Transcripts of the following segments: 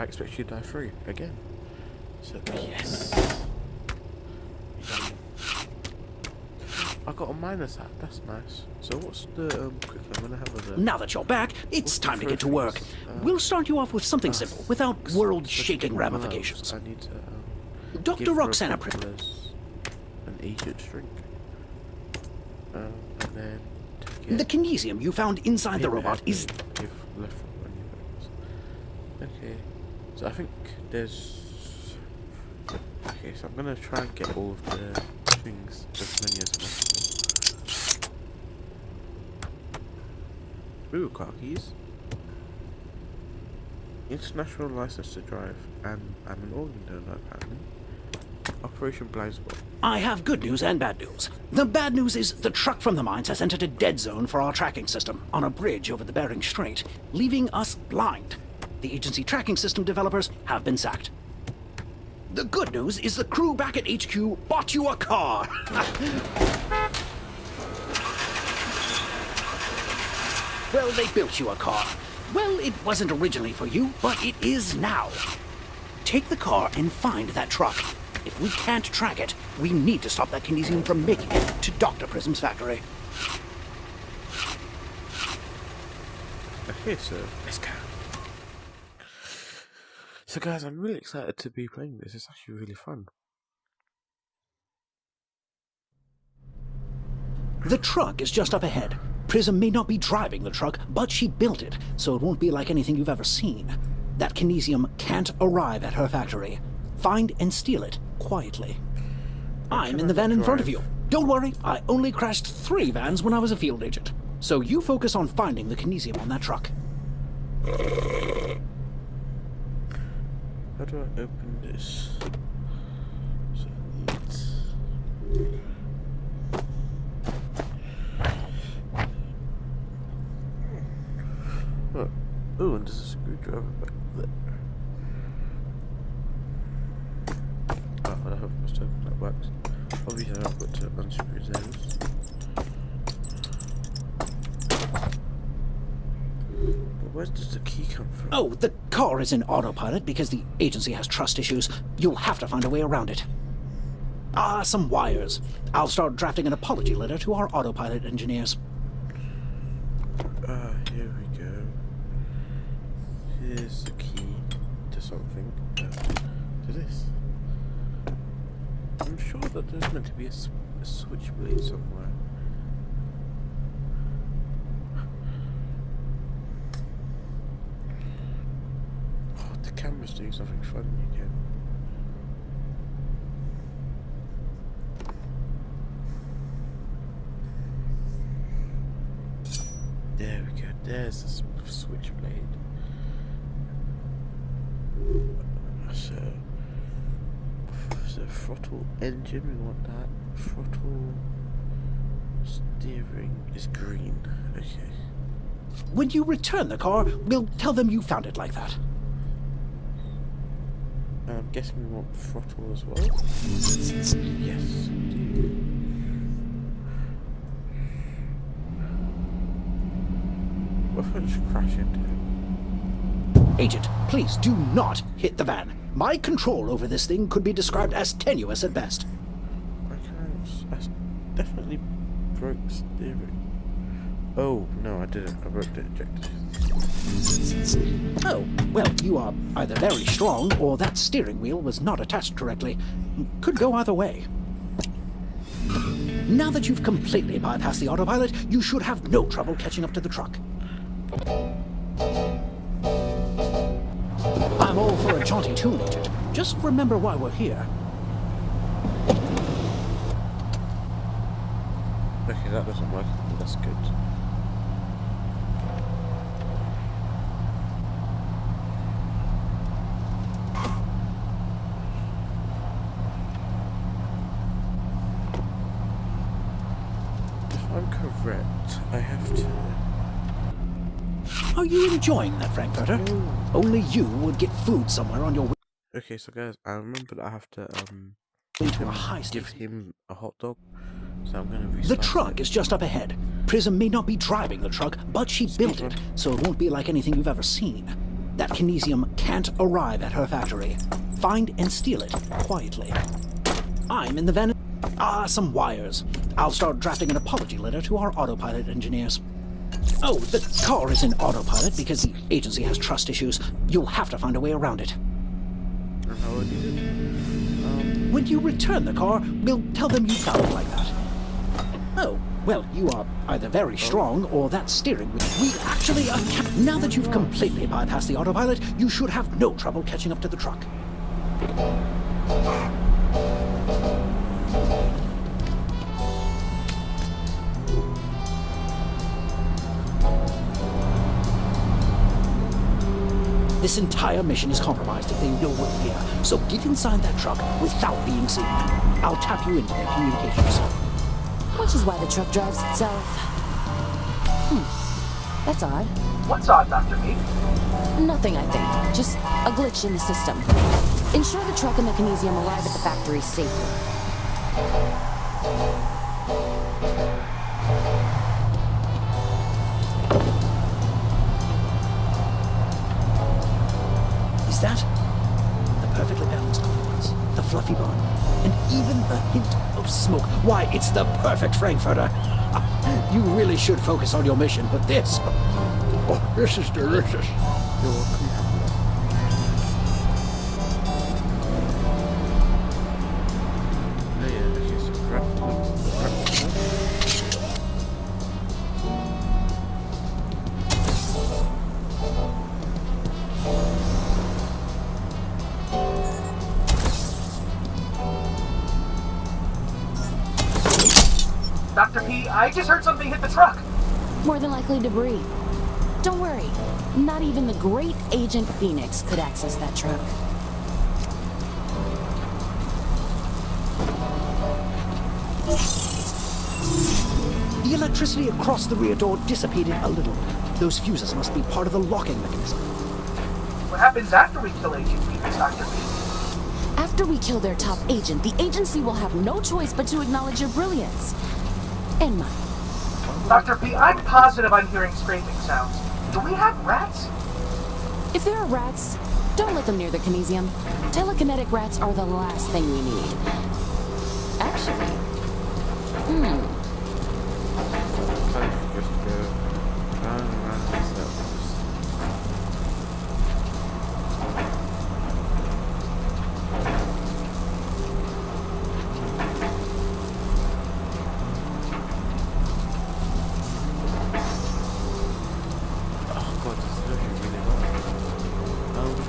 expect you to die free again. So yes. I got a minus hat, that's nice. So what's the quickly I'm gonna have a Now that you're back, it's time to get to work. We'll start you off with something simple, without world-shaking ramifications. I need to Dr. Roxana an agent drink. And then the kinesium you found inside the robot is... Give left okay, so I think there's... Okay, so I'm gonna try and get all of the things, as many as possible. Ooh, car keys. International license to drive, and I'm an organ donor apparently. Operation Blind Spot. I have good news and bad news. The bad news is the truck from the mines has entered a dead zone for our tracking system on a bridge over the Bering Strait, leaving us blind. The agency tracking system developers have been sacked. The good news is the crew back at HQ bought you a car. Well, they built you a car. Well, it wasn't originally for you, but it is now. Take the car and find that truck. If we can't track it, we need to stop that kinesium from making it to Dr. Prism's factory. Okay, so let's go. So guys, I'm really excited to be playing this. It's actually really fun. The truck is just up ahead. Prism may not be driving the truck, but she built it, so it won't be like anything you've ever seen. That kinesium can't arrive at her factory. Find and steal it quietly. I'm in the van in front of you. Don't worry, I only crashed 3 vans when I was a field agent. So you focus on finding the kinesium on that truck. How do I open this? So I need... Oh, and there's a screwdriver back there. Oh, I have must open that box. Obviously, I've got to unscrew those. But where does the key come from? Oh, the car is in autopilot because the agency has trust issues. You'll have to find a way around it. Ah, some wires. I'll start drafting an apology letter to our autopilot engineers. Here we go. Here's the key to something. To this. I'm sure that there's meant to be a switchblade somewhere. Oh, the camera's doing something funny again. There we go, there's the switchblade. So throttle engine, we want that. Throttle steering is green. Okay. When you return the car, we'll tell them you found it like that. I'm guessing we want throttle as well. Yes, we do. What if I just crash into it? Agent, please do not hit the van. My control over this thing could be described as tenuous at best. I definitely broke steering. Oh, no, I didn't. I broke the ejector. Oh, well, you are either very strong or that steering wheel was not attached correctly. Could go either way. Now that you've completely bypassed the autopilot, you should have no trouble catching up to the truck. I'm all for a jaunty tune, Agent. Just remember why we're here. Okay, that doesn't work. That's good. If I'm correct, I have to... Are you enjoying that, Frankfurter? Only you would get food somewhere on your way. Okay, so guys, I remember that I have to give him a hot dog. So I'm gonna restart. The truck is just up ahead. Prism may not be driving the truck, but she built it, so it won't be like anything you've ever seen. That kinesium can't arrive at her factory. Find and steal it quietly. I'm in the van. Some wires. I'll start drafting an apology letter to our autopilot engineers. Oh, the car is in autopilot because the agency has trust issues. You'll have to find a way around it. And how would you do it? When you return the car, we'll tell them you found it like that. Oh, well, you are either very strong or that steering wheel. We actually now that you've completely bypassed the autopilot, you should have no trouble catching up to the truck. This entire mission is compromised if they know we're here, so get inside that truck without being seen. I'll tap you into their communications. Which is why the truck drives itself. That's odd. What's odd, Dr. P? Nothing, I think. Just a glitch in the system. Ensure the truck and the kinesium arrive at the factory safely. Is that the perfectly balanced colors, the fluffy bun, and even a hint of smoke? Why, it's the perfect Frankfurter. You really should focus on your mission, but this... Oh, this is delicious. You're welcome. Oh yeah, this is Dr. P, I just heard something hit the truck. More than likely debris. Don't worry. Not even the great Agent Phoenix could access that truck. The electricity across the rear door dissipated a little. Those fuses must be part of the locking mechanism. What happens after we kill Agent Phoenix, Dr. P? After we kill their top agent, the agency will have no choice but to acknowledge your brilliance. And mine. Dr. P, I'm positive I'm hearing scraping sounds. Do we have rats? If there are rats, don't let them near the kinesium. Telekinetic rats are the last thing we need. Actually, Sometimes you just go round and round in circles. Oh god, this is looking really there we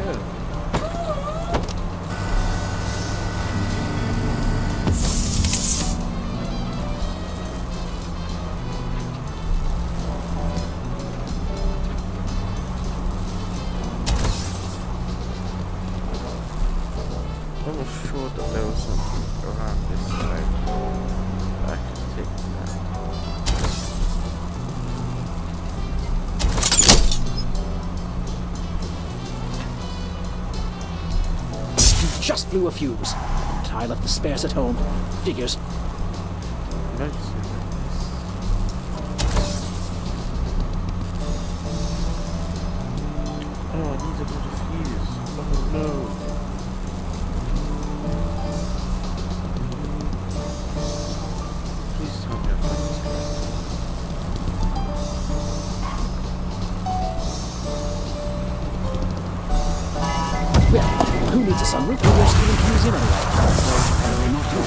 go. I was sure that there was something around this side that I could take now. You just blew a fuse. I left the spares at home. Figures. Nice. Oh, I need another fuse. Oh no. Please tell me I've done this correctly. Well, who needs a sunroof when you're stealing kinesium anyway? Not you.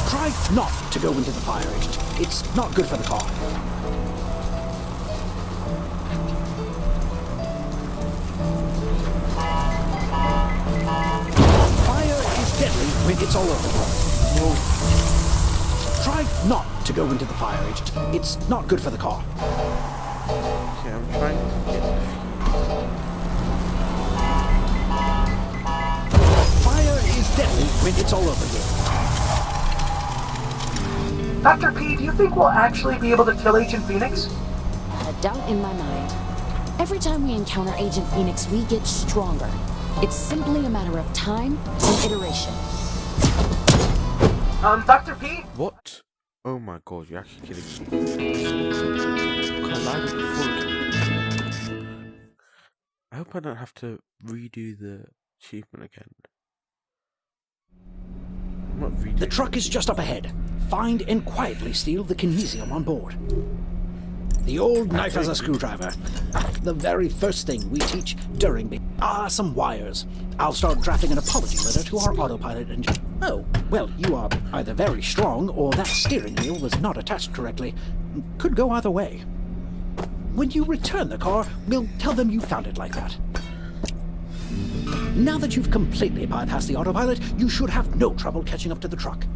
Try not to go into the fire exit. It's not good for the car. Fire is deadly when it's all over. No. Try not to go into the fire exit. It's not good for the car. Okay, I'm trying to get the Fire is deadly when it's all over you. Dr. P, do you think we'll actually be able to kill Agent Phoenix? A doubt in my mind. Every time we encounter Agent Phoenix, we get stronger. It's simply a matter of time and iteration. Dr. P? What? Oh my god, you're actually kidding me. Collided fully. I hope I don't have to redo the achievement again. I'm not redoing The truck is just up ahead. Find and quietly steal the kinesium on board. The old knife as a screwdriver. The very first thing we teach during the... some wires. I'll start drafting an apology letter to our autopilot engine. Oh, well, you are either very strong or that steering wheel was not attached correctly. Could go either way. When you return the car, we'll tell them you found it like that. Now that you've completely bypassed the autopilot, you should have no trouble catching up to the truck.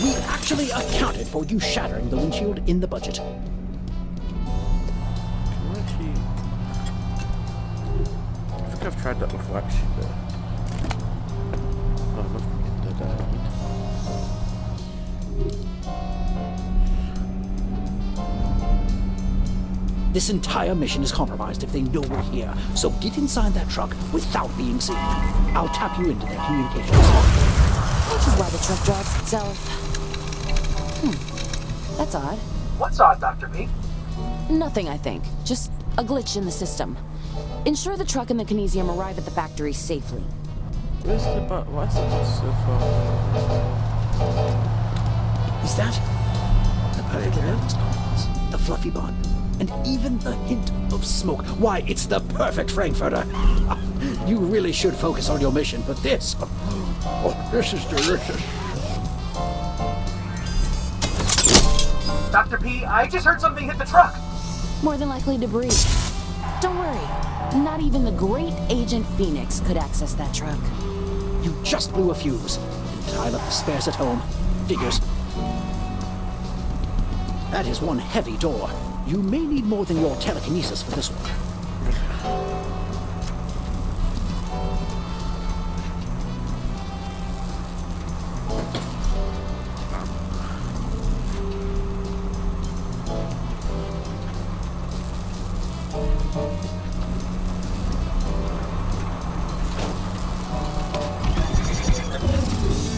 We actually accounted for you shattering the windshield in the budget. I think I've tried that before actually, but oh, nothing in the diamond. This entire mission is compromised if they know we're here, so get inside that truck without being seen. I'll tap you into their communications. Which is why the truck drives itself. That's odd. What's odd, Dr. P? Nothing, I think. Just a glitch in the system. Ensure the truck and the kinesium arrive at the factory safely. Where's the bus? Why is the bus so far? Is that the perfectly balanced almonds, the fluffy bun, and even the hint of smoke? Why, it's the perfect Frankfurter. You really should focus on your mission, but this... Oh, this is delicious. Dr. P, I just heard something hit the truck. More than likely debris. Don't worry. Not even the great Agent Phoenix could access that truck. You just blew a fuse, and I left the spares at home. Figures. That is one heavy door. You may need more than your telekinesis for this one.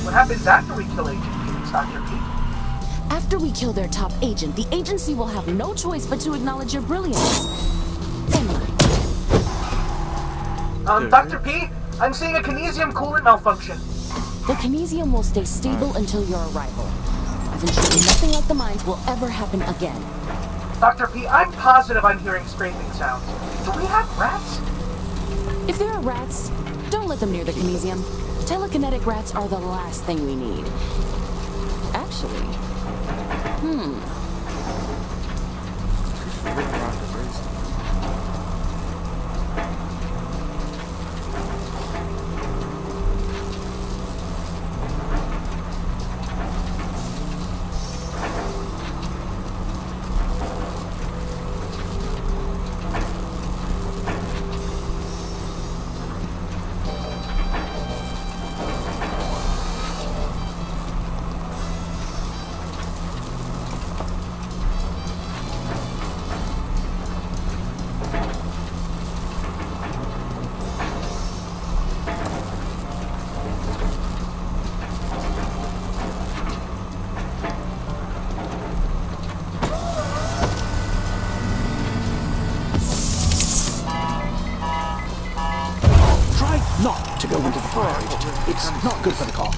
What happens after we kill Agent Phoenix, Dr. P? After we kill their top agent, the agency will have no choice but to acknowledge your brilliance. And mine. Dr. P, I'm seeing a kinesium coolant malfunction. The kinesium will stay stable until your arrival. I've ensured nothing like the mines will ever happen again. Dr. P, I'm positive I'm hearing scraping sounds. Do we have rats? If there are rats, don't let them near the kinesium. Telekinetic rats are the last thing we need. Actually, Not to go into the fire. It's not good for the car.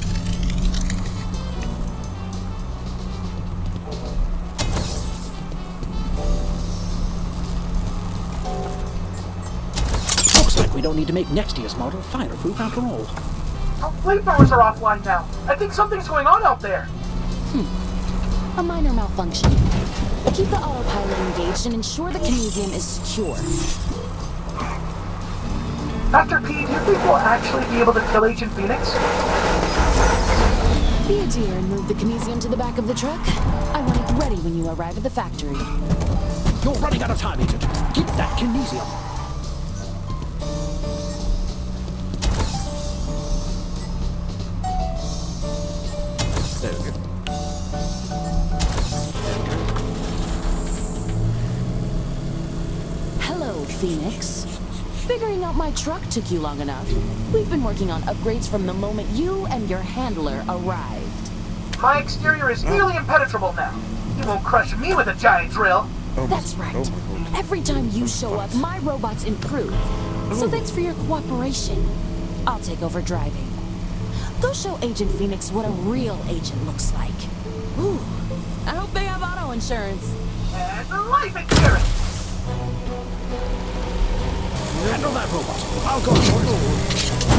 Looks like we don't need to make next year's model fireproof after all. Our flamethrowers are offline now. I think something's going on out there. a minor malfunction. Keep the autopilot engaged and ensure the kinesium is secure. Dr. P, do you think we'll actually be able to kill Agent Phoenix? Be a dear and move the kinesium to the back of the truck. I want it ready when you arrive at the factory. You're running out of time, Agent. Keep that kinesium. There we go. Hello, Phoenix. Figuring out my truck took you long enough. We've been working on upgrades from the moment you and your handler arrived. My exterior is nearly impenetrable now. You won't crush me with a giant drill. Oh my, That's right. Oh my god. Every time you show up, my robots improve. So thanks for your cooperation. I'll take over driving. Go show Agent Phoenix what a real agent looks like. Ooh, I hope they have auto insurance. And life insurance. Handle that robot. I'll go short.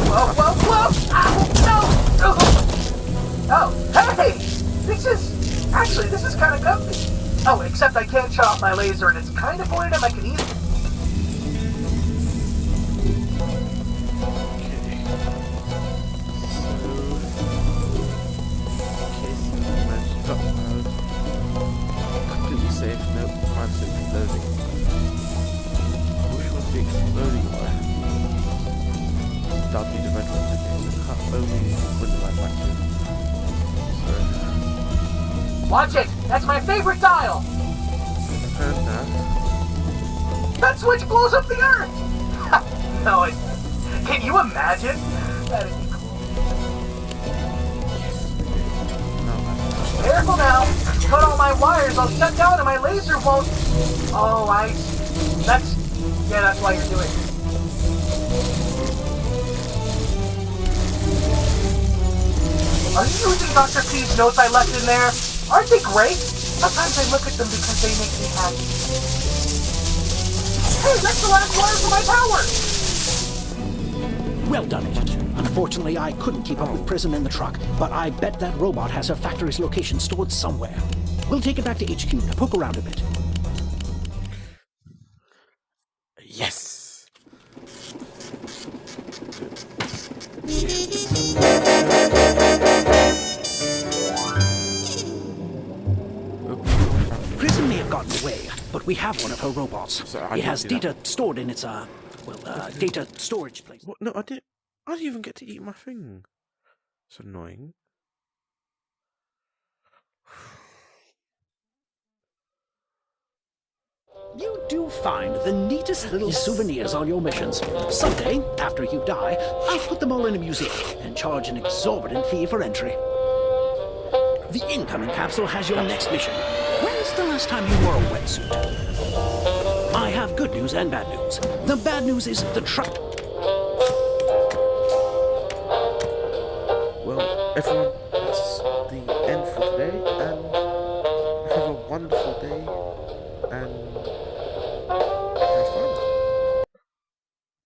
Whoa, whoa, whoa! Ow, no! Oh, hey! This is kind of comfy. Oh, except I can't shut off my laser, and it's kind of pointed at my kinesium. Completely safe, no 5-6 loading. Which was the exploding wire? That'll be the red one today, so can't only put the light back in. Watch it! That's my favorite dial! And now, That switch blows up the Earth! No, can you imagine? That'd be cool. Careful now! Cut all my wires, I'll shut down and my laser won't... Oh, I see. That's why you're doing it. Are you using Dr. P's notes I left in there? Aren't they great? Sometimes I look at them because they make me happy. Hey, that's the last wire for my power! Well done, Agent. Unfortunately, I couldn't keep up with Prism in the truck, but I bet that robot has her factory's location stored somewhere. We'll take it back to HQ to poke around a bit. yes! Prism may have gotten away, but we have one of her robots. So I it didn't has see data stored in its, data storage place. What? No, I didn't even get to eat my thing. It's annoying. You do find the neatest little souvenirs on your missions. Someday, after you die, I'll put them all in a museum and charge an exorbitant fee for entry. The incoming capsule has your next mission. When's the last time you wore a wetsuit? I have good news and bad news. The bad news is the truck. Well, everyone, that's the end for today, and have a wonderful day, and